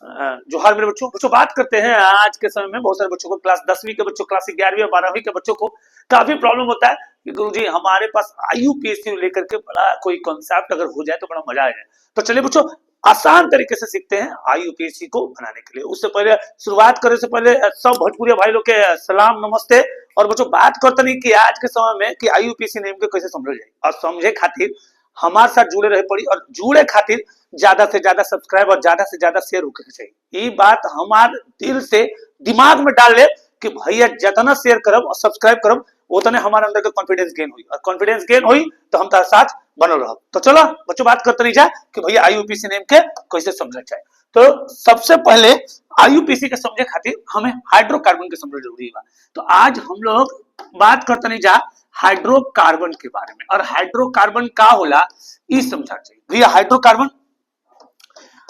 जोहार मेरे बच्चों। बच्चों बात करते हैं आज के समय में बहुत सारे बच्चों को, क्लास 10वीं के बच्चों, क्लास 11वीं और 12वीं के बच्चों को काफी प्रॉब्लम होता है कि गुरुजी हमारे पास आईयूपीएससी लेकर के बड़ा कोई कॉन्सेप्ट अगर हो जाए तो बड़ा मजा आ जाए। तो चलिए बच्चों आसान तरीके से सीखते हैं आईयूपीएससी को बनाने के लिए। उससे पहले शुरुआत करने से पहले सब भोजपुरी भाई लोग के सलाम नमस्ते। और बच्चों बात करते नहीं कि आज के समय में कि आईयूपीएससी नेम के कैसे समझ जाए, और समझे खातिर हमारे साथ जुड़े रहे पड़ी, और जुड़े खातिर ज्यादा से ज्यादा सब्सक्राइब और ज्यादा से ज्यादा शेयर होकर चाहिए। ये बात हमारे दिल से दिमाग में डाल ले कि भैया जितना शेयर करब और सब्सक्राइब करब उतने हमारे अंदर के कॉन्फिडेंस गेन हुई, और कॉन्फिडेंस गेन हुई तो हम तार साथ बनल रह। तो चलो बच्चों बात करते नहीं जाए कि भैया आईयूपीएससी नेम के कैसे समझना चाहिए। तो सबसे पहले आईयूपीएससी के समझे खातिर हमें हाइड्रोकार्बन के समझना जरूरी है। तो आज हम लोग बात करते नहीं जा हाइड्रोकार्बन के बारे में, और हाइड्रोकार्बन का होला ये समझना चाहिए। भैया हाइड्रोकार्बन,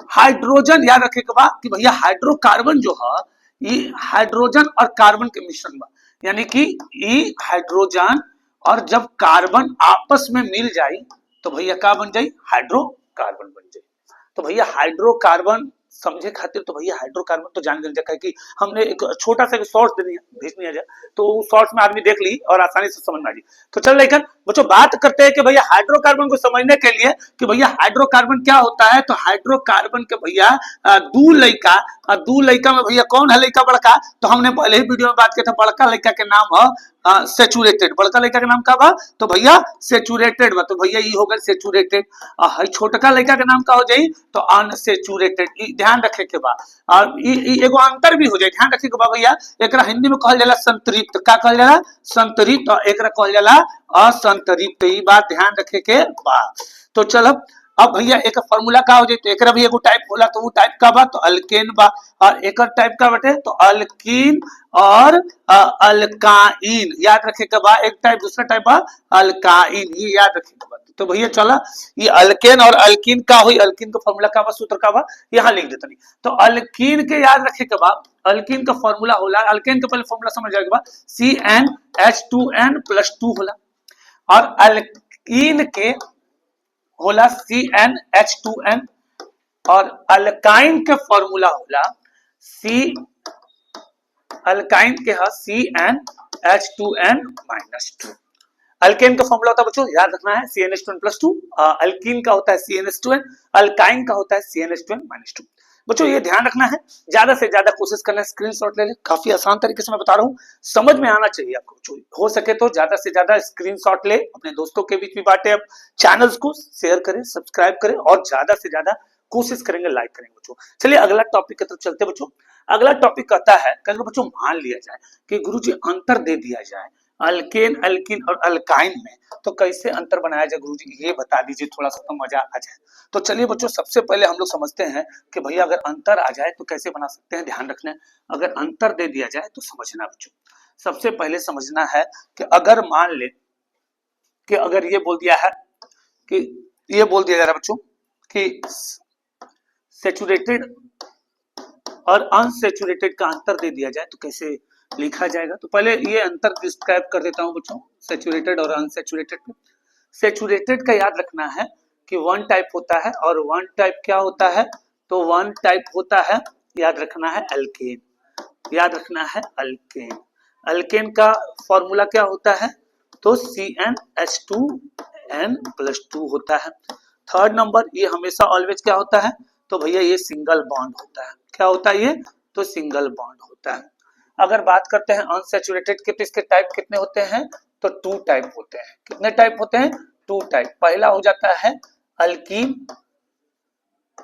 हाइड्रोजन याद रखे के बाद कि भैया हाइड्रोकार्बन जो है ये हाइड्रोजन और कार्बन के मिश्रण बा, यानी कि ये हाइड्रोजन और जब कार्बन आपस में मिल जाए तो भैया का बन जाए, हाइड्रोकार्बन बन जाए। तो भैया हाइड्रोकार्बन समझे खातिर तो भैया हाइड्रोकार्बन तो जान जाए कि हमने एक छोटा सा शॉर्ट भेज दिया जाए तो शॉर्ट में आदमी देख ली और आसानी से समझ में आ जाए। तो चल लेकिन बच्चों बात करते हैं कि भैया हाइड्रोकार्बन को समझने के लिए कि भैया हाइड्रोकार्बन क्या होता है। तो हाइड्रोकार्बन के भैया दू लड़का में भैया कौन है लड़का बड़का, तो हमने पहले ही वीडियो में बात किया था, बड़का लड़का के नाम है सेचुरेटेड। बड़का लड़का के नाम का बा तो भैया सेचुरेटेड बा, तो भैया ये हो गया सेचुरेटेड। छोटका लड़का के नाम का हो जाई तो अनसेचुरेटेड। ध्यान रखे के बा, और एगो अंतर भी हो जाए, ध्यान रखे के बा भैया। एकरा हिंदी में कहल जाला संतृप्त, का कहल जाला संतृप्त, और एकरा कहल जाला असंतृप्त। ये बात ध्यान रखे के बा। तो चलो अब भैया एक फार्मूला का हो जाए, तो एकरा भी एगो टाइप होला, तो वो टाइप का बा तो अल्केन बा, और एक टाइप का बटे तो अल्कीन और अल्काइन। याद रखे के बा, एक टाइप दूसरा टाइप बा अल्काइन, ये याद रखे के बा। तो भैया चला ये अल्केन और अल्कीन का हुई, अल्कीन का फार्मूला का बा, सूत्र का बा यहाँ लिख देता नहीं। तो अल्कीन के याद रखे के बाद अल्कीन का फार्मूला होला, अल्केन का पहले फार्मूला समझ जाएगा CnH2n+2 होला, और अल्कीन के होला CnH2n, और अल्काइन के फॉर्मूला होला अल्काइन के है CnH2n-2। अल्केन का फॉर्मूला होता है बच्चों याद रखना है CnH2n+2, अल्कीन का होता है CnH2n, अल्काइन का होता है CnH2n-2। बच्चों ये ध्यान रखना है, ज्यादा से ज्यादा कोशिश करना है स्क्रीनशॉट ले ले। काफी आसान तरीके से मैं बता रहा हूँ, समझ में आना चाहिए आपको। हो सके तो ज्यादा से ज्यादा स्क्रीनशॉट ले, अपने दोस्तों के बीच भी बांटे, अब चैनल्स को शेयर करें, सब्सक्राइब करें, और ज्यादा से ज्यादा कोशिश करेंगे लाइक करेंगे बच्चों। चलिए अगला टॉपिक की तरफ चलते बच्चों। अगला टॉपिक कहता है कि बच्चों मान लिया जाए कि गुरुजी अंतर दे दिया जाए अल्केन, अल्कीन और अल्काइन में, तो कैसे अंतर बनाया जाए गुरुजी ये बता दीजिए, थोड़ा सा तो मजा आ जाए। तो चलिए बच्चों सबसे पहले हम लोग समझते हैं कि भैया अगर अंतर आ जाए तो कैसे बना सकते हैं। ध्यान रखना है, अगर अंतर दे दिया जाए तो समझना बच्चों, सबसे पहले समझना है कि अगर मान ले कि अगर ये बोल दिया है कि ये बोल दिया जा रहा है बच्चों कि सेचुरेटेड और अनसेचुरेटेड का अंतर दे दिया जाए तो कैसे लिखा जाएगा। तो पहले ये अंतर डिस्क्राइब कर देता हूं बच्चों, सेचुरेटेड और अनसेचुरेटेड में। सेचुरेटेड का याद रखना है कि वन टाइप होता है, और वन टाइप क्या होता है, तो वन टाइप होता है याद रखना है अल्केन, याद रखना है अल्केन। अल्केन का फॉर्मूला क्या होता है, तो CnH2n+2 होता है। थर्ड नंबर ये हमेशा ऑलवेज क्या होता है, तो भैया ये सिंगल बॉन्ड होता है। क्या होता है ये, तो सिंगल बॉन्ड होता है। अगर बात करते हैं अनसैचुरेटेड के, तो इसके टाइप कितने होते हैं, तो 2 टाइप होते हैं। कितने टाइप होते हैं, 2 टाइप। पहला हो जाता है अल्कीन,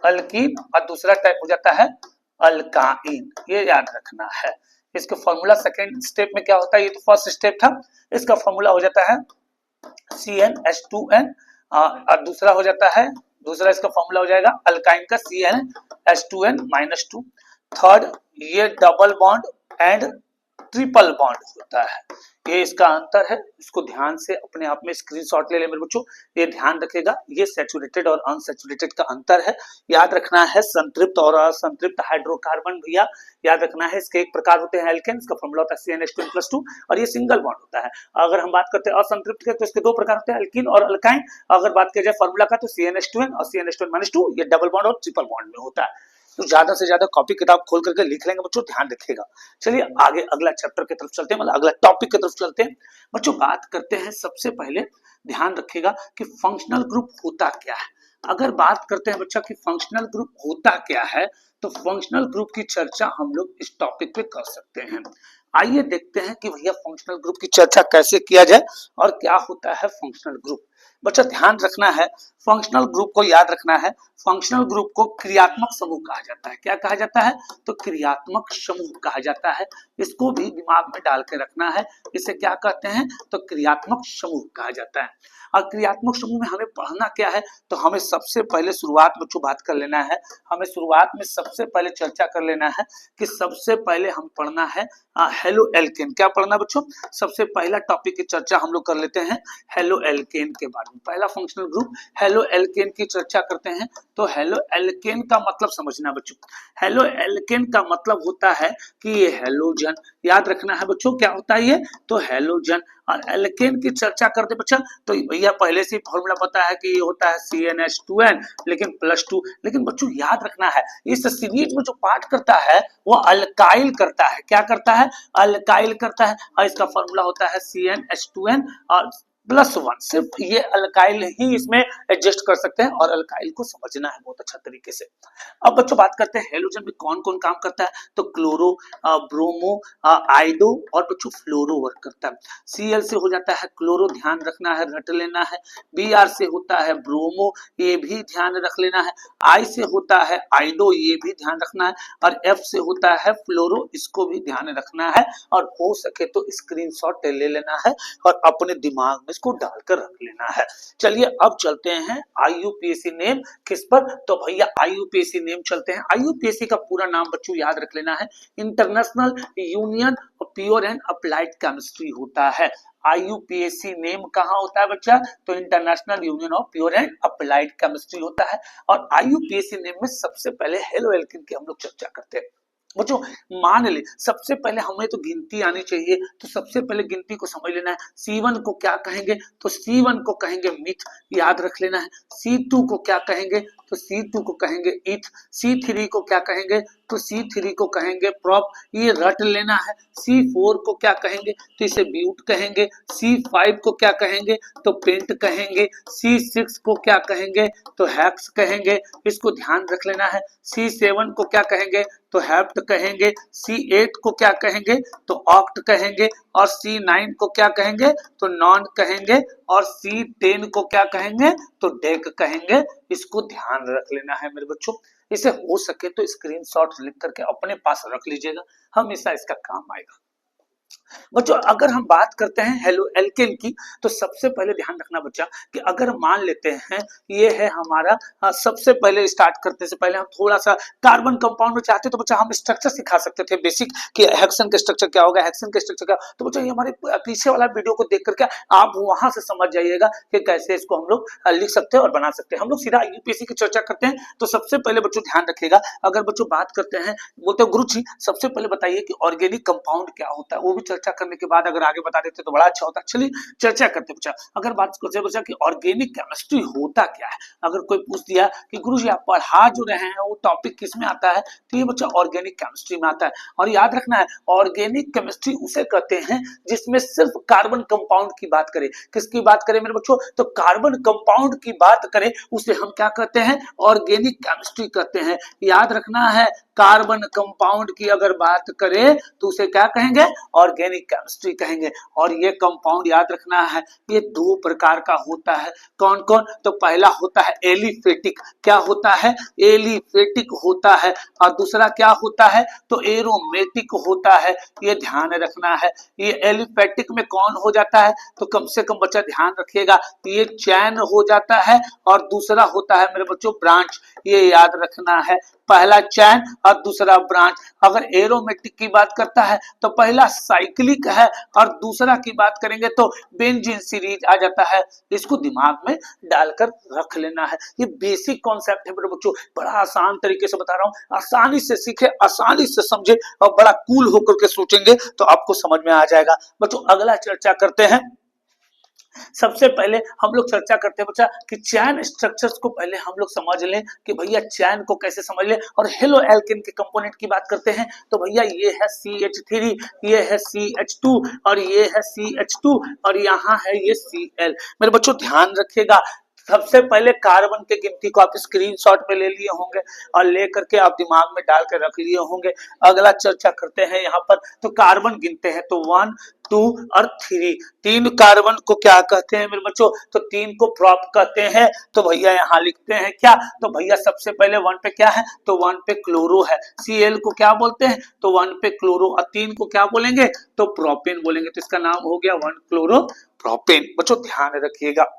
अल्कीन, और दूसरा टाइप हो जाता है अल्काइन, ये याद रखना है। इसका फॉर्मूला सेकंड स्टेप में क्या होता है, ये तो फर्स्ट स्टेप था, इसका फॉर्मूला हो जाता है CnH2n, और दूसरा हो जाता है, दूसरा इसका फॉर्मूला हो जाएगा अल्काइन का CnH2n-2। थर्ड ये double bond and triple bond होता है, ये इसका अंतर है। इसको ध्यान से अपने आप में स्क्रीनशॉट ले ले मेरे बच्चों, ये ध्यान रखेगा। ये सैचुरेटेड और अनसैचुरेटेड का अंतर है, याद रखना है। संतृप्त और असंतृप्त हाइड्रोकार्बन भैया याद रखना है, इसके एक प्रकार होते हैं एल्केन, इसका फॉर्मूला होता है CnH2n+2, और ये सिंगल बॉन्ड होता है। अगर हम बात करते हैं असंतृप्त के, तो इसके 2 प्रकार होते हैं, अल्कीन और अल्काइन। अगर बात की जाए फॉर्मूला का, तो CnH2n और CnH2n-2, ये डबल बॉन्ड और ट्रिपल बॉन्ड में होता है। तो ज्यादा से ज्यादा कॉपी किताब खोल करके लिख लेंगे बच्चों, ध्यान रखिएगा। चलिए आगे अगला चैप्टर की तरफ चलते हैं, मतलब अगला टॉपिक की तरफ चलते हैं बच्चों। बात करते हैं सबसे पहले, ध्यान रखिएगा कि फंक्शनल ग्रुप होता क्या है। अगर बात करते हैं बच्चा कि फंक्शनल ग्रुप होता क्या है, तो फंक्शनल ग्रुप की चर्चा हम लोग इस टॉपिक पे कर सकते हैं। आइए देखते हैं कि भैया फंक्शनल ग्रुप की चर्चा कैसे किया जाए और क्या होता है फंक्शनल ग्रुप। बच्चा ध्यान रखना है, फंक्शनल ग्रुप को याद रखना है। फंक्शनल ग्रुप को क्रियात्मक समूह कहा जाता है। क्या कहा जाता है? तो क्रियात्मक समूह कहा जाता है। इसको भी दिमाग में डाल के रखना है। इसे क्या कहते हैं? तो क्रियात्मक समूह कहा जाता है। और क्रियात्मक समूह में हमें पढ़ना क्या है? तो हमें सबसे पहले शुरुआत बच्चों बात कर लेना है। हमें शुरुआत में सबसे पहले चर्चा कर लेना है कि सबसे पहले हम पढ़ना है हेलो एल्केन। क्या पढ़ना बच्चों? सबसे पहला टॉपिक की चर्चा हम लोग कर लेते हैं हेलो एल्केन के बारे में। पहला फंक्शनल ग्रुप हेलो एल्केन की चर्चा करते हैं। तो हेलो एल्केन का मतलब समझना बच्चों। हेलो एल्केन का मतलब होता है कि ये हेलोजन, याद रखना है बच्चों क्या होता है ये? तो हेलोजन। और एल्केन की चर्चा करते बच्चा, तो भैया पहले से फॉर्मूला पता है कि ये होता है CnH2n लेकिन +2। लेकिन बच्चों याद रखना है, इस सीरीज में जो पार्ट करता है वो अल्काइल करता है। क्या करता है? अल्काइल करता है। और इसका फॉर्मूला होता है CnH2n और +1। सिर्फ ये अल्काइल ही इसमें एडजस्ट कर सकते हैं और अल्काइल को समझना है बहुत अच्छा तरीके से। अब बच्चों बात करते हैं हेलोजन में कौन कौन काम करता है। तो क्लोरो, ब्रोमो, आइडो और बच्चों फ्लोरो वर्क करता है। Cl से हो जाता है क्लोरो, ध्यान रखना है, रट लेना है। Br से होता है ब्रोमो, ये भी ध्यान रख लेना है। I से होता है आइडो, ये भी ध्यान रखना है। और F से होता है फ्लोरो, इसको भी ध्यान रखना है। और हो सके तो स्क्रीनशॉट ले लेना है और अपने दिमाग में इसको डालकर रख लेना है। चलिए अब चलते हैं IUPAC नेम किस पर? तो भैया IUPAC नेम चलते हैं। IUPAC का पूरा नाम बच्चों याद रख लेना है, international union of pure and applied chemistry होता है। IUPAC नेम कहाँ होता है बच्चा? तो international union of pure and applied chemistry होता है। और IUPAC नेम में सबसे पहले हेलो एल्केन की हम लोग चर्चा करते हैं बच्चों। मान ले सबसे पहले हमें तो गिनती आनी चाहिए, तो सबसे पहले गिनती को समझ लेना है। C1 को क्या कहेंगे? तो C1 को कहेंगे मिथ, याद रख लेना है। C2 को क्या कहेंगे? तो C2 को कहेंगे इथ। C3 को क्या कहेंगे? तो C3 को कहेंगे प्रॉप, ये रट लेना है। C4 को क्या कहेंगे? तो इसे ब्यूट कहेंगे। C5 को क्या कहेंगे? तो पेंट कहेंगे। C6 को क्या कहेंगे? तो हेक्स कहेंगे, इसको ध्यान रख लेना है। C7 को क्या कहेंगे? तो हेप्ट कहेंगे। C8 को क्या कहेंगे? तो ऑक्ट कहेंगे। और C9 को क्या कहेंगे? तो नॉन कहेंगे। और C10 को क्या कहेंगे? तो डेक कहेंगे। इसको ध्यान रख लेना है मेरे बच्चों। इसे हो सके तो स्क्रीनशॉट लिख करके अपने पास रख लीजिएगा, हमेशा इसका काम आएगा बच्चों। अगर हम बात करते हैं हेलो एल्केन की, तो सबसे पहले ध्यान रखना बच्चा कि अगर मान लेते हैं ये है हमारा, सबसे पहले स्टार्ट करने से पहले हम थोड़ा सा कार्बन कंपाउंड में चाहते तो बच्चा हम स्ट्रक्चर सिखा सकते थे बेसिक, कि हेक्सेन का स्ट्रक्चर क्या होगा, हेक्सेन का स्ट्रक्चर क्या। तो बच्चा ये हमारे पीछे वाला वीडियो को देख करके आप वहां से समझ जाइएगा कि कैसे इसको हम लोग लिख सकते हैं और बना सकते हैं। हम लोग सीधा IUPAC की चर्चा करते हैं। तो सबसे पहले बच्चों ध्यान रखिएगा, अगर बच्चों बात करते हैं, बोलते गुरु जी सबसे पहले बताइए कि ऑर्गेनिक कंपाउंड क्या होता है। वो भी चर्चा करने के बाद अगर आगे बता देते तो बड़ा अच्छा होता। चलिए चर्चा करते बच्चा। अगर बात करते बच्चा कि ऑर्गेनिक केमिस्ट्री होता क्या है, अगर कोई पूछ दिया कि गुरुजी आप पढ़ा जो रहे हैं वो टॉपिक किस में आता है, तो ये बच्चा ऑर्गेनिक केमिस्ट्री में आता है। और याद रखना है ऑर्गेनिक केमिस्ट्री उसे कहते हैं जिसमें सिर्फ कार्बन कंपाउंड की बात करें। किसकी बात करें मेरे बच्चों? तो कार्बन कंपाउंड की बात करें, उसे हम क्या कहते हैं? ऑर्गेनिक केमिस्ट्री कहते हैं। याद रखना है कार्बन कंपाउंड की अगर बात करें तो उसे क्या कहेंगे? ऑर्गेनिक केमिस्ट्री कहेंगे। और ये कंपाउंड याद रखना है ये दो प्रकार का होता है। कौन कौन? तो पहला होता है एलिफेटिक। क्या होता है? एलिफेटिक होता है। और दूसरा क्या होता है? तो एरोमेटिक होता है। ये ध्यान रखना है। ये एलिफेटिक में कौन हो जाता है? तो कम से कम बच्चा ध्यान रखिएगा, ये चैन हो जाता है और दूसरा होता है मेरे बच्चों ब्रांच। ये याद रखना है, पहला चैन और दूसरा ब्रांच। अगर एरोमेटिक की बात करता है तो पहला साइक्लिक है और दूसरा की बात करेंगे तो बेंजीन सीरीज आ जाता है। इसको दिमाग में डालकर रख लेना है। ये बेसिक कॉन्सेप्ट है मेरे बच्चों, बड़ा आसान तरीके से बता रहा हूं। आसानी से सीखे, आसानी से समझे और बड़ा कूल होकर के सोचेंगे तो आपको समझ में आ जाएगा। बच्चों अगला चर्चा करते हैं सबसे पहले हम लोग चर्चा करते हैं बच्चा कि चैन स्ट्रक्चर्स को पहले हम लोग समझ लें कि भैया चैन को कैसे समझ लें, और हेलो एल्केन के कंपोनेंट की बात करते हैं तो भैया ये है CH3, ये है CH2 और ये है CH2 और यहाँ है ये Cl। मेरे बच्चों ध्यान रखिएगा, सबसे पहले कार्बन के गिनती को आप स्क्रीनशॉट पे ले लिए होंगे और लेकर के आप दिमाग में डाल के रख लिए होंगे। अगला चर्चा करते हैं यहाँ पर, तो कार्बन गिनते हैं तो 1 2 और 3, 3 कार्बन को क्या कहते हैं मेरे बच्चों, तो 3 को प्रॉप कहते हैं। तो भैया यहाँ लिखते हैं क्या, तो भैया सबसे पहले 1 पे क्या है, तो 1 पे क्लोरो है, Cl को क्या बोलते हैं, तो 1 पे क्लोरो, और 3 को क्या बोलेंगे, तो प्रोपेन बोलेंगे। तो इसका नाम हो गया 1 क्लोरो प्रोपेन। बच्चों ध्यान रखिएगा,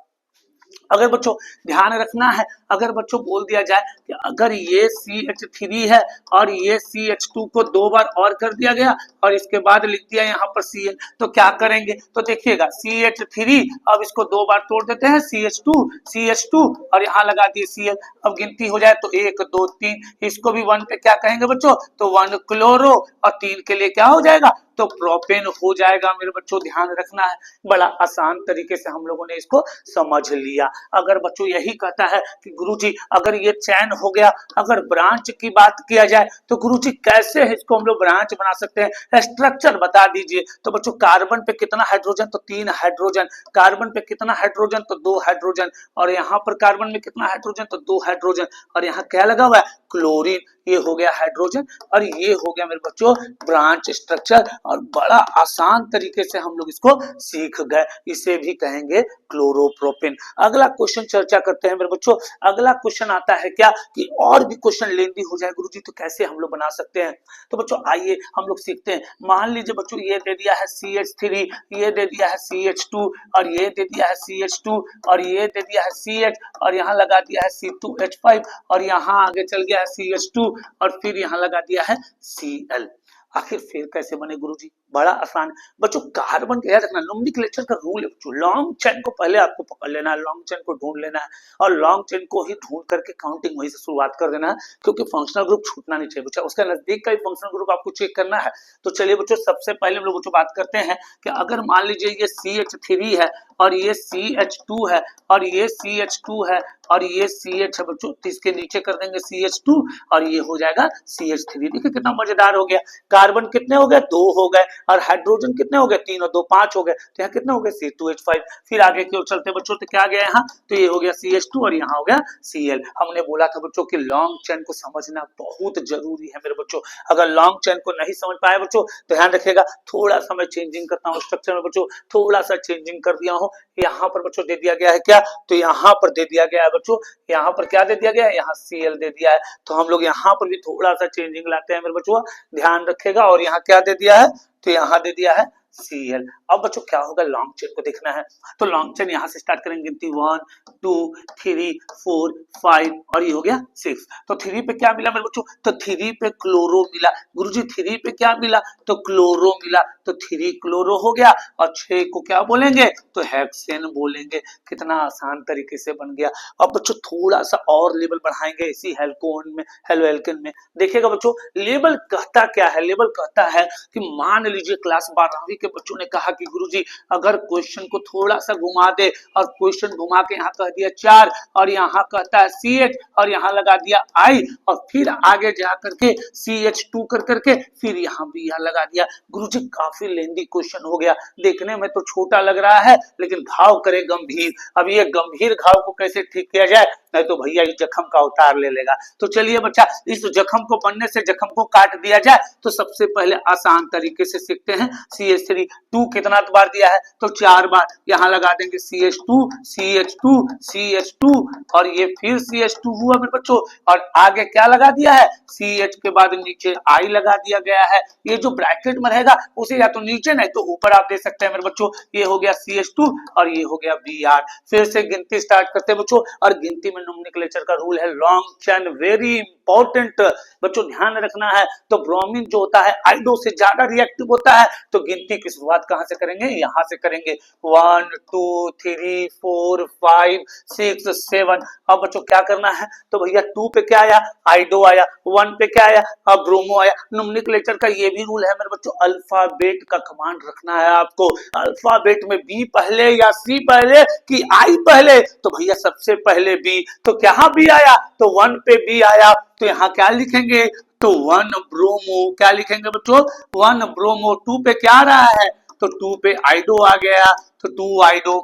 अगर बच्चों ध्यान रखना है, अगर बच्चों बोल दिया जाए कि अगर ये CH3 है और ये CH2 को 2 बार और कर दिया गया और इसके बाद लिख दिया यहाँ पर Cl, तो क्या करेंगे, तो देखिएगा CH3, अब इसको 2 बार तोड़ देते हैं, CH2 और यहाँ लगा दिए Cl। अब गिनती हो जाए तो 1 2 3, इसको भी 1 पे क्या कहेंगे बच्चों, तो 1 क्लोरो, और 3 के लिए क्या हो जाएगा, तो प्रोपेन हो जाएगा। मेरे बच्चों ध्यान रखना है, बड़ा आसान तरीके से हम लोगों ने इसको समझ लिया। अगर बच्चों यही कहता है कि गुरुजी अगर ये चैन हो गया, अगर ब्रांच की बात किया जाए तो गुरुजी कैसे है इसको हम लोग ब्रांच बना सकते हैं, स्ट्रक्चर बता दीजिए। तो बच्चों कार्बन पे कितना हाइड्रोजन, तो 3 हाइड्रोजन, कार्बन पे कितना हाइड्रोजन, तो 2 हाइड्रोजन, और यहाँ पर कार्बन में कितना हाइड्रोजन, तो 2 हाइड्रोजन, और यहाँ क्या लगा हुआ है, क्लोरीन। ये हो गया हाइड्रोजन और ये हो गया मेरे बच्चों ब्रांच स्ट्रक्चर, और बड़ा आसान तरीके से हम लोग इसको सीख गए, इसे भी कहेंगे क्लोरोप्रोपेन। अगला क्वेश्चन चर्चा करते हैं मेरे बच्चों। अगला क्वेश्चन आता है क्या कि और भी क्वेश्चन लेंदी हो जाए गुरुजी तो कैसे हम लोग बना सकते हैं, तो बच्चों आइए हम लोग सीखते हैं। मान लीजिए बच्चों ये दे दिया है CH3, ये दे दिया है CH2 और ये दे दिया है CH2 और ये दे दिया है CH और यहाँ लगा दिया है C2H5 और यहाँ आगे चल गया है CH2 और फिर यहाँ लगा दिया है Cl। आखिर फिर कैसे बने गुरुजी, बड़ा आसान बच्चों। कार्बन का याद रखना, नोमेनक्लेचर का रूल है बच्चों, लॉन्ग चेन को पहले आपको पकड़ लेना है, लॉन्ग चेन को ढूंढ लेना है और लॉन्ग चेन को ही ढूंढ करके काउंटिंग वहीं से शुरुआत कर देना है, क्योंकि फंक्शनल ग्रुप छूटना नहीं चाहिए बच्चा, उसका नजदीक का ही फंक्शनल ग्रुप आपको चेक करना है। तो चलिए बच्चों सबसे पहले हम लोग बच्चों बात करते हैं कि अगर मान लीजिए ये CH3 है और ये CH2 है और ये CH2 है और ये CH है बच्चों, तो इसके नीचे कर देंगे CH2 और ये हो जाएगा CH3। देखिए कितना मजेदार हो गया, कार्बन कितने हो गए, 2 हो गए, और हाइड्रोजन कितने हो गए, 3 और 2 5 हो गए, तो यहाँ कितने हो गए C2H5। फिर आगे की ओर चलते बच्चों तो क्या गया यहाँ, तो ये हो गया CH2 और यहाँ हो गया Cl। हमने बोला था बच्चों कि लॉन्ग चेन को समझना बहुत जरूरी है मेरे बच्चों, अगर लॉन्ग चेन को नहीं समझ पाए बच्चों तो ध्यान रखिएगा, थोड़ा सा मैं चेंजिंग करता हूँ स्ट्रक्चर में बच्चों, थोड़ा सा चेंजिंग कर दिया हूँ। यहाँ पर बच्चों दे दिया गया है क्या, तो यहाँ पर दे दिया गया है बच्चों, यहाँ पर क्या दे दिया गया है, यहाँ Cl दे दिया है, तो हम लोग यहाँ पर भी थोड़ा सा चेंजिंग लाते हैं मेरे बच्चों, ध्यान रखिएगा। और यहाँ क्या दे दिया है, तो यहाँ दे दिया है Cl। अब बच्चों क्या होगा, लॉन्ग चेन को देखना है, तो लॉन्ग चेन यहाँ से स्टार्ट करेंगे गिनती 1 2 3 4 5 और ये हो गया 6। तो 3 पे क्या मिला मेरे बच्चों, तो 3 पे क्लोरो मिला। गुरुजी 3 पे क्या मिला, तो क्लोरो मिला, तो 3 क्लोरो हो गया, और 6 को क्या बोलेंगे, तो हेक्सेन बोलेंगे। कितना आसान तरीके से बन गया। अब बच्चों थोड़ा सा और लेवल बढ़ाएंगे इसी हेल्कोन में, हेलो एल्केन में। देखिएगा बच्चों लेवल कहता क्या है, लेवल कहता है कि मान लीजिए क्लास 12वीं के बच्चों ने कहा कि गुरुजी अगर क्वेश्चन को थोड़ा सा घुमा दे और क्वेश्चन घुमा के यहाँ कह दिया 4 और यहाँ कहता है CH और यहाँ लगा दिया I और फिर आगे जा करके CH2 कर करके फिर यहाँ भी यहाँ लगा दिया, गुरुजी काफी लेंदी क्वेश्चन हो गया, देखने में तो छोटा लग रहा है लेकिन घाव करे गंभीर। अब ये गंभीर घाव को कैसे ठीक किया जाए, नहीं तो भैया इस जख्म का अवतार ले लेगा। तो चलिए बच्चा इस जख्म को बनने से जख्म को काट दिया जाए, तो सबसे पहले आसान तरीके से सीखते हैं। CH3 2 कितना बार दिया है, तो 4 बार, यहाँ लगा देंगे CH2 CH2 CH2 और ये फिर CH2 हुआ मेरे बच्चों, और आगे क्या लगा दिया है, CH के बाद नीचे I लगा दिया गया है। ये जो ब्रैकेट में रहेगा उसे या तो नीचे नहीं तो ऊपर आप दे सकते हैं मेरे बच्चों। ये हो गया CH2 और ये हो गया Br। फिर से गिनती स्टार्ट करते हैं बच्चों, और गिनती में में नोमेनक्लेचर का रूल है लॉन्ग चेन, वेरी इंपॉर्टेंट बच्चों ध्यान रखना है। तो ब्रोमीन जो होता है आयोडो से ज्यादा रिएक्टिव होता है, तो गिनती की शुरुआत कहां से करेंगे, यहां से करेंगे 1 2 3 4 5 6 7। अब बच्चों क्या करना है, तो भैया 2 पे क्या आया, आयोडो आया, 1 पे क्या आया, अब ब्रोमो आया। नोमेनक्लेचर का ये भी रूल है मेरे बच्चों, अल्फाबेट का कमांड रखना है आपको। अल्फाबेट में बी पहले या सी पहले कि आई पहले, तो भैया सबसे पहले बी। तो क्या बी आया, तो 1 पे बी आया, तो यहाँ क्या लिखेंगे, तो 1 ब्रोमो, क्या लिखेंगे बच्चों, 1 ब्रोमो। 2 पे क्या आ रहा है, तो 2 पे आयोडो आ गया, तो 2 आयोडो।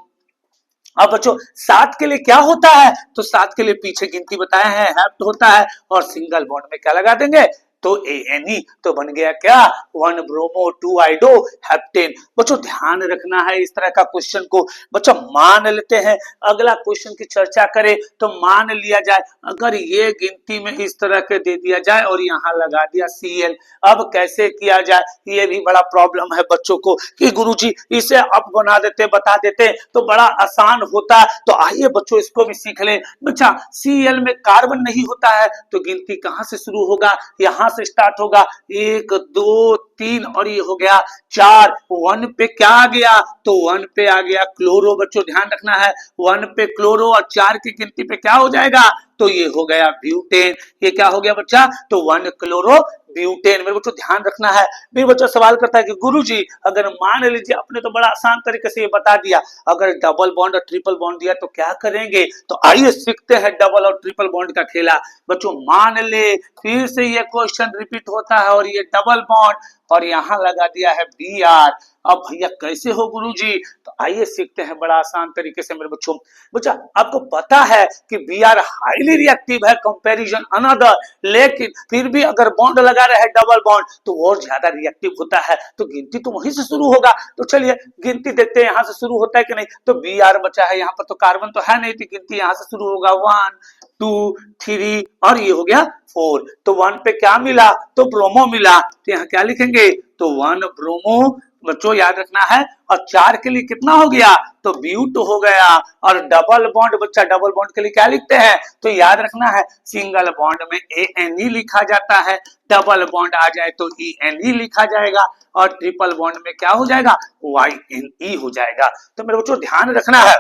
अब बच्चों 7 के लिए क्या होता है, तो 7 के लिए पीछे गिनती बताए हैं हेप्ट होता है, और सिंगल बॉन्ड में क्या लगा देंगे, तो ANE, तो बन गया क्या, 1 ब्रोमो 2 आयोडो हेप्टेन। बच्चों ध्यान रखना है इस तरह का क्वेश्चन को। बच्चों मान लेते हैं अगला क्वेश्चन की चर्चा करें, तो मान लिया जाए अगर ये गिनती में इस तरह के दे दिया जाए और यहाँ लगा दिया Cl, अब कैसे किया जाए, ये भी बड़ा प्रॉब्लम है बच्चों को कि गुरुजी इसे अब बना देते, बता देते तो बड़ा आसान होता। तो आइए बच्चों इसको भी सीख ले। बच्चा Cl में कार्बन नहीं होता है, तो गिनती कहां से शुरू होगा, यहां से स्टार्ट होगा, 1 2 3 और ये हो गया 4। 1 पे क्या आ गया, तो 1 पे आ गया क्लोरो। बच्चों ध्यान रखना है 1 पे क्लोरो और 4 की गिनती पे क्या हो जाएगा, तो ये हो गया ब्यूटेन। ये क्या हो गया बच्चा, तो 1 क्लोरो ब्यूटेन। मेरे बच्चों ध्यान रखना है। भी बच्चा सवाल करता है कि गुरुजी अगर मान लीजिए आपने तो बड़ा आसान तरीके से ये बता दिया, अगर डबल बॉन्ड और ट्रिपल बॉन्ड दिया तो क्या करेंगे, तो आइए सीखते हैं डबल और ट्रिपल बॉन्ड का खेला। बच्चों मान ले फिर से ये क्वेश्चन रिपीट होता है और ये डबल बॉन्ड और यहां लगा दिया है Br। अब भैया कैसे हो गुरुजी, तो आइए सीखते हैं बड़ा आसान तरीके से मेरे बच्चों। बच्चा आपको पता है कि Br हाईली रिएक्टिव है कंपैरिजन अनदर, लेकिन फिर भी अगर बॉन्ड लगा रहे हैं डबल बॉन्ड तो और ज्यादा रिएक्टिव होता है, तो गिनती तो वहीं से शुरू होगा। तो चलिए गिनती देखते हैं यहाँ से शुरू होता है कि नहीं, तो Br बचा है, यहाँ पर तो कार्बन तो है नहीं, तो गिनती यहाँ से शुरू होगा 1 2 3 और ये हो गया 4। तो 1 पे क्या मिला, तो ब्रोमो मिला, तो यहाँ क्या लिखेंगे, तो 1 ब्रोमो। बच्चों याद रखना है, और 4 के लिए कितना हो गया, तो ब्यूट हो गया। और डबल बॉन्ड, बच्चा डबल बॉन्ड के लिए क्या लिखते हैं, तो याद रखना है सिंगल बॉन्ड में ANE लिखा जाता है, डबल बॉन्ड आ जाए तो ENE लिखा जाएगा, और ट्रिपल बॉन्ड में क्या हो जाएगा, YNE हो जाएगा। तो मेरे बच्चों ध्यान रखना है।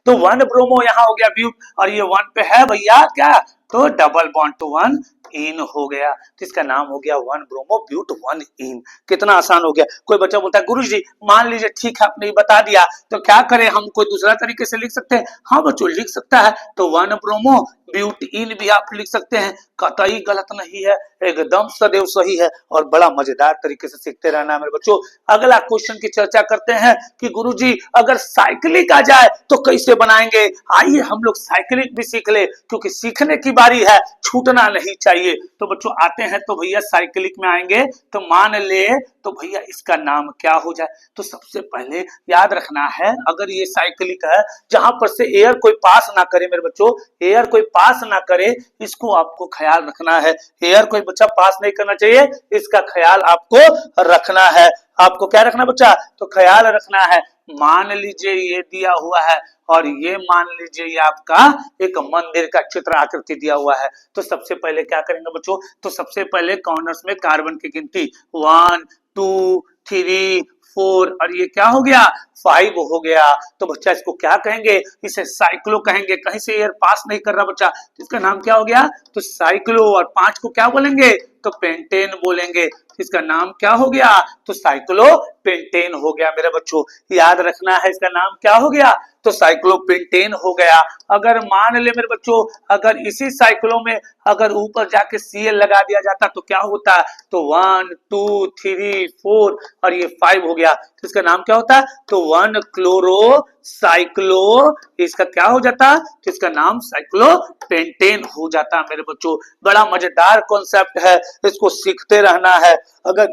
तो 1 ब्रोमो यहाँ हो गया ब्यूट, और ये 1 पे है भैया क्या, तो डबल बॉन्ड, तो 1 इन हो गया, तो इसका नाम हो गया 1 ब्रोमो ब्यूट 1 इन। कितना आसान हो गया। कोई बच्चा बोलता है गुरुजी मान लीजिए ठीक है आपने बता दिया, तो क्या करें, हम कोई दूसरा तरीके से लिख सकते हैं, हाँ बच्चों लिख सकता है, तो 1 ब्रोमो ब्यूट इन भी आप लिख सकते हैं, कतई गलत नहीं है, एकदम सदैव सही है, और बड़ा मजेदार तरीके से सीखते रहना है मेरे बच्चों। अगला क्वेश्चन की चर्चा करते हैं कि गुरुजी अगर साइक्लिक आ जाए तो कैसे बनाएंगे। आइए हम लोग साइक्लिक भी सीख ले, क्योंकि सीखने की बारी है, छूटना नहीं चाहिए। तो बच्चों आते हैं, तो भैया साइक्लिक में आएंगे, तो मान ले तो भैया इसका नाम क्या हो जाए, तो सबसे पहले याद रखना है अगर ये साइक्लिक है जहां पर से एयर कोई पास ना करे, मेरे बच्चों एयर कोई पास ना करे, इसको आपको ख्याल रखना है। एयर कोई बच्चा पास नहीं करना चाहिए, इसका ख्याल आपको रखना है। आपको क्या रखना बच्चा, तो ख्याल रखना है। मान लीजिए ये दिया हुआ है, और ये मान लीजिए ये आपका एक मंदिर का चित्र आकृति दिया हुआ है, तो सबसे पहले क्या करेंगे बच्चों, तो सबसे पहले कॉर्नर्स में कार्बन की गिनती 1 2 3 4 और ये क्या हो गया 5 हो गया। तो बच्चा इसको क्या कहेंगे, इसे साइक्लो कहेंगे। कहीं से एयर पास नहीं कर रहा बच्चा, तो इसका नाम क्या हो गया, तो साइक्लो। और 5 को क्या बोलेंगे, तो पेंटेन बोलेंगे। इसका नाम क्या हो गया, तो साइक्लो पेंटेन हो गया। मेरे बच्चों याद रखना है इसका नाम क्या हो गया, तो साइक्लोपेंटेन हो गया। अगर मान ले मेरे बच्चों अगर इसी साइक्लो में अगर ऊपर जाके Cl लगा दिया जाता तो क्या होता, तो 1 2 3 4 और ये 5 हो गया, तो इसका नाम क्या होता, तो 1 क्लोरो साइक्लो, इसका क्या हो जाता, तो इसका नाम साइक्लोपेंटेन हो जाता। मेरे बच्चों बड़ा मजेदार कॉन्सेप्ट है, इसको सीखते रहना है। अगर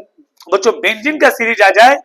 बच्चों बेंजीन का सीरीज आ जाए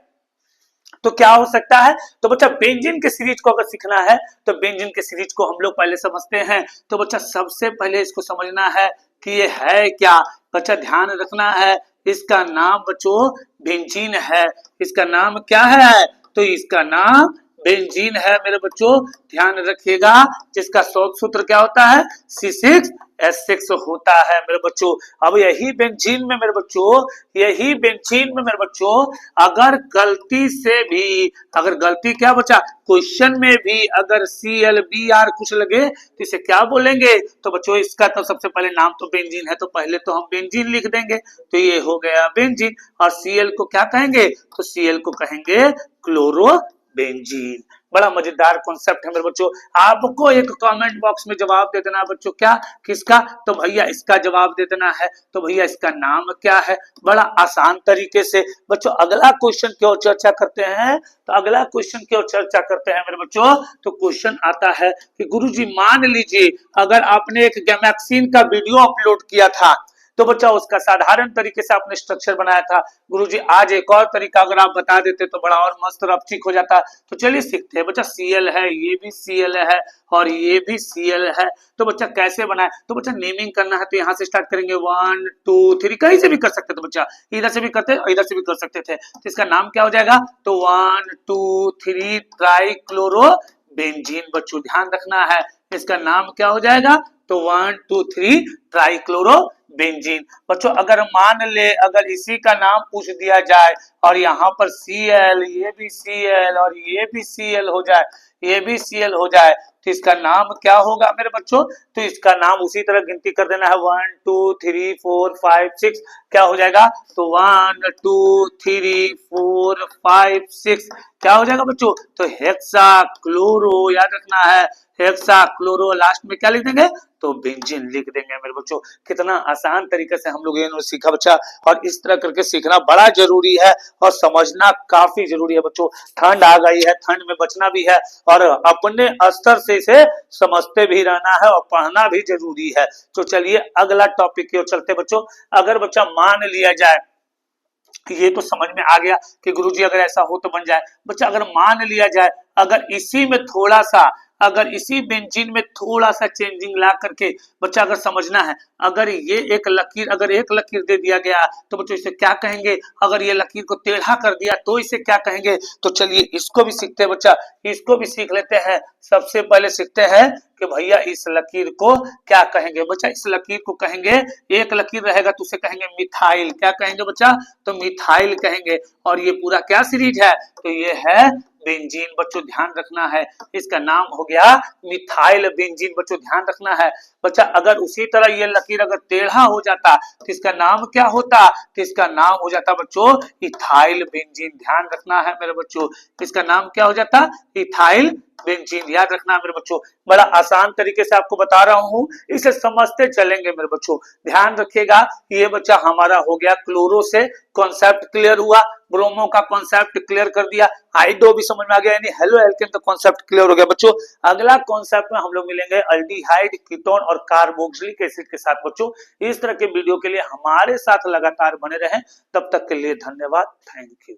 तो क्या हो सकता है, तो बच्चा बेंजीन के सीरीज को अगर सीखना है तो बेंजीन के सीरीज को हम लोग पहले समझते हैं। तो बच्चा सबसे पहले इसको समझना है कि ये है क्या। बच्चा ध्यान रखना है इसका नाम बच्चों बेंजीन है। इसका नाम क्या है, तो इसका नाम बेंजीन है मेरे बच्चों, ध्यान रखिएगा, जिसका शोध सूत्र क्या होता है, C6H6 होता है मेरे बच्चों। अब यही बेंजीन में मेरे बच्चों, यही बेंजीन में मेरे बच्चों, अगर गलती से भी, अगर गलती क्या बचा, क्वेश्चन में भी अगर ClBr कुछ लगे तो इसे क्या बोलेंगे, तो बच्चों इसका तो सबसे पहले नाम तो बेंजीन है, तो पहले तो हम बेंजीन लिख देंगे, तो ये हो गया बेंजीन। और Cl को क्या कहेंगे, तो Cl को कहेंगे क्लोरो बेंजीन। बड़ा मजेदार कॉन्सेप्ट है मेरे बच्चों। आपको एक कमेंट बॉक्स में जवाब दे देना है बच्चों, क्या, किसका, तो भैया इसका जवाब दे देना है, तो भैया इसका नाम क्या है, बड़ा आसान तरीके से। बच्चों अगला क्वेश्चन की ओर चर्चा करते हैं, तो अगला क्वेश्चन की ओर चर्चा करते हैं मेरे बच्चों। तो क्वेश्चन आता है कि गुरुजी मान लीजिए अगर आपने एक गैमेक्सिन का वीडियो अपलोड किया था, तो बच्चा उसका साधारण तरीके से आपने स्ट्रक्चर बनाया था। गुरुजी आज एक और तरीका अगर आप बता देते तो बड़ा और मस्त रफ्चिक हो जाता। तो चलिए सीखते हैं बच्चा। Cl है, ये भी Cl है और ये भी Cl है, तो बच्चा कैसे बनाए, तो बच्चा नेमिंग करना है, तो यहाँ से स्टार्ट करेंगे 1 2 3, कहीं से भी कर सकते थे बच्चा, इधर से भी करते इधर से भी कर सकते थे। तो इसका नाम क्या हो जाएगा, तो 1 2 3 ट्राइक्लोरो बेंजीन। बच्चों ध्यान रखना है, इसका नाम क्या हो जाएगा, तो 1 2 3 ट्राइक्लोरो बेंजीन। बच्चों अगर मान ले अगर इसी का नाम पूछ दिया जाए और यहाँ पर Cl, ये भी Cl और ये भी Cl हो जाए, ये भी Cl हो जाए, तो इसका नाम क्या होगा मेरे बच्चों, तो इसका नाम उसी तरह गिनती कर देना है 1 2 3 4 5 6, क्या हो जाएगा, तो 1 2 3 4 5 6 क्या हो जाएगा बच्चों, तो हेक्सा क्लोरो, याद रखना है हेक्सा क्लोरो, लास्ट में क्या लिख देंगे, तो बेंजीन लिख देंगे मेरे बच्चों। कितना आसान तरीके से हम लोग ये सीखा बच्चा, और इस तरह करके सीखना बड़ा जरूरी है और समझना काफी जरूरी है बच्चों। ठंड आ गई है, ठंड में बचना भी है और अपने स्तर से इसे समझते भी रहना है और पढ़ना भी जरूरी है। तो चलिए अगला टॉपिक की ओर चलते बच्चों। अगर बच्चा मान लिया जाए, ये तो समझ में आ गया कि गुरुजी अगर ऐसा हो तो बन जाए। बच्चा अगर मान लिया जाए अगर इसी में थोड़ा सा, अगर इसी बेंजीन में थोड़ा सा चेंजिंग ला करके, बच्चा अगर समझना है, अगर ये एक लकीर, अगर एक लकीर दे दिया गया तो बच्चों इसे क्या कहेंगे, अगर ये लकीर को टेढ़ा कर दिया तो इसे क्या कहेंगे, तो चलिए इसको भी सीखते हैं बच्चा, इसको भी सीख लेते हैं। सबसे पहले सीखते हैं कि भैया इस लकीर को क्या कहेंगे। बच्चा इस लकीर को कहेंगे, एक लकीर रहेगा तो उसे कहेंगे मिथाइल, क्या कहेंगे बच्चा, तो मिथाइल कहेंगे। और ये पूरा क्या सीरीज है, तो ये है बेंजीन। बच्चों ध्यान रखना है, इसका नाम हो गया मिथाइल बेंजीन। बच्चों ध्यान रखना है बच्चा, अगर उसी तरह ये लकीर अगर टेढ़ा हो जाता तो इसका नाम क्या होता, तो इसका नाम हो जाता बच्चों इथाइल बेंजीन। ध्यान रखना है मेरे बच्चों, इसका नाम क्या हो जाता, इथाइल बेंजीन। याद रखना है मेरे बच्चों, बड़ा आसान तरीके से आपको बता रहा हूं, इसे समझते चलेंगे मेरे बच्चों। ध्यान रखिएगा, ये बच्चा हमारा हो गया क्लोरो से कॉन्सेप्ट क्लियर हुआ, ब्रोमो का कॉन्सेप्ट क्लियर कर दिया, हाइड्रो भी समझ में आ गया, यानी हेलो एल्केन का कॉन्सेप्ट क्लियर हो गया बच्चों। अगला कॉन्सेप्ट में हम लोग मिलेंगे अल्डिहाइड, कीटोन और कार्बोक्सिलिक एसिड के साथ बच्चों। इस तरह के वीडियो के लिए हमारे साथ लगातार बने रहें, तब तक के लिए धन्यवाद, थैंक यू।